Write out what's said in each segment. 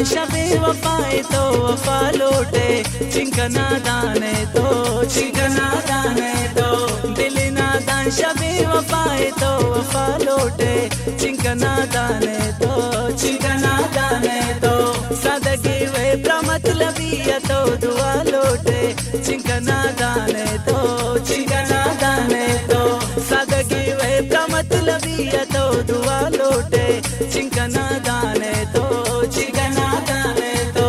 शबे वफाए तो वफा लौटे, चिंकना दाने तो चिंकना दाने तो, दिल नादान शबे वफाए तो वफा लौटे, चिंकना दाने तो चिंकना दाने तो, सादगी वे प्रमतलबिया तो दुआ लौटे, चिंकना दाने तो चिंकना दाने तो, सादगी वे प्रमतलबिया तो दुआ लौटे, चिंकना दाने तो चिंकना दाने तो।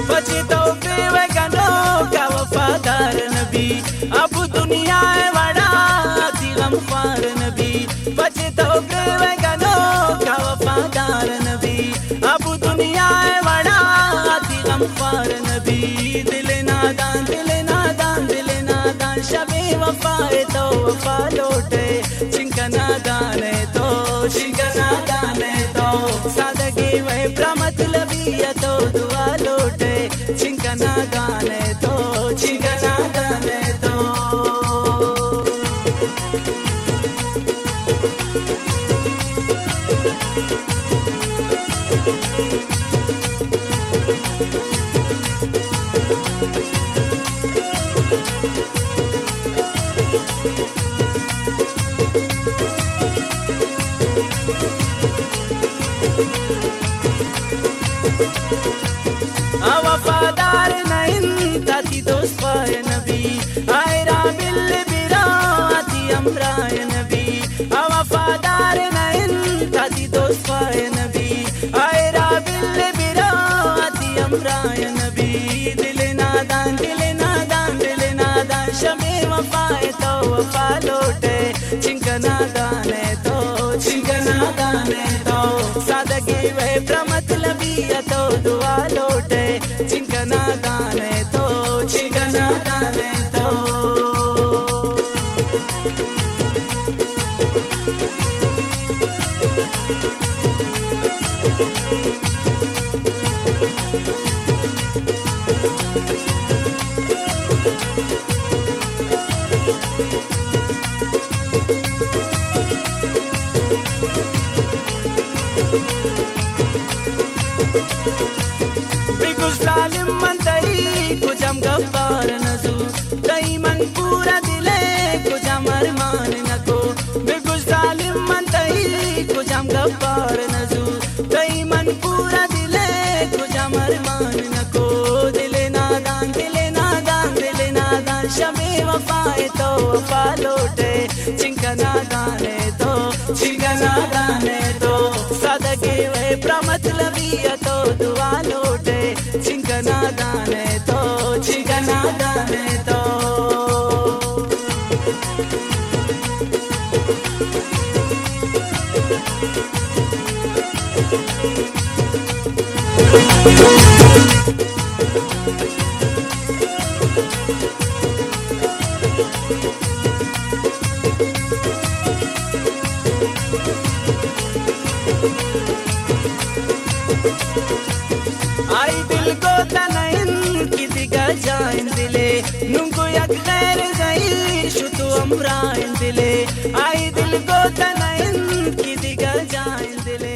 बचे तो बेवगनो का वफादार नबी, अब दुनिया है बड़ा अति गमख्वार नबी, बचे तो बेवगनो का वफादार नबी, अब दुनिया है बड़ा अति गमख्वार नबी, दिल नादान दिल नादान दिल नादान शबे वफाए तो वफा लौटे, चिंकना दाने तो चिंकना दाने तो, सादगी वे प्रमतलबिया तो दुआ लौटे, चिंकना दाने तो चिंकना दाने तो। वफादार नहीं ताती दोस्त पाए नबी, आयरा बिल बिराती अमराय नबी, वफादार नहीं ताती दोस्त पाए नबी, आयरा बिल बिराती अमराय नबी, दिल नादान दिल नादान दिल नादान शमे वफाए तो वफा लौटे, चिंकना दाने तो चिंकना दाने तो, सादगी वे प्रमतलबिया तो दुआ लौटे, चिंकना दाने तो चिंकना दाने तो। बिगुस लालिम मन तई कुजम गफ्फार नजू, तई मन पूरा दिले कुजम अरमान नको, बिगुस लालिम मन तई कुजम गफ्फार नजू, तई मन पूरा दिले कुजम अरमान नको, दिल नादान दिल नादान दिल नादान शमे वफाए तो वफा लौटे, चिंकना दाने तो चिंकना दाने तो, सादगी वे प्रमतलबिया तो दुआ लौटे, चिंकना दाने तो चिंकना दाने तो। आई दिल को तनइन की दिगा जाइन दिले, नुंगु यक गैर गई शुतु अमराइन दिले, आई दिल को तनइन की दिगा जाइन दिले।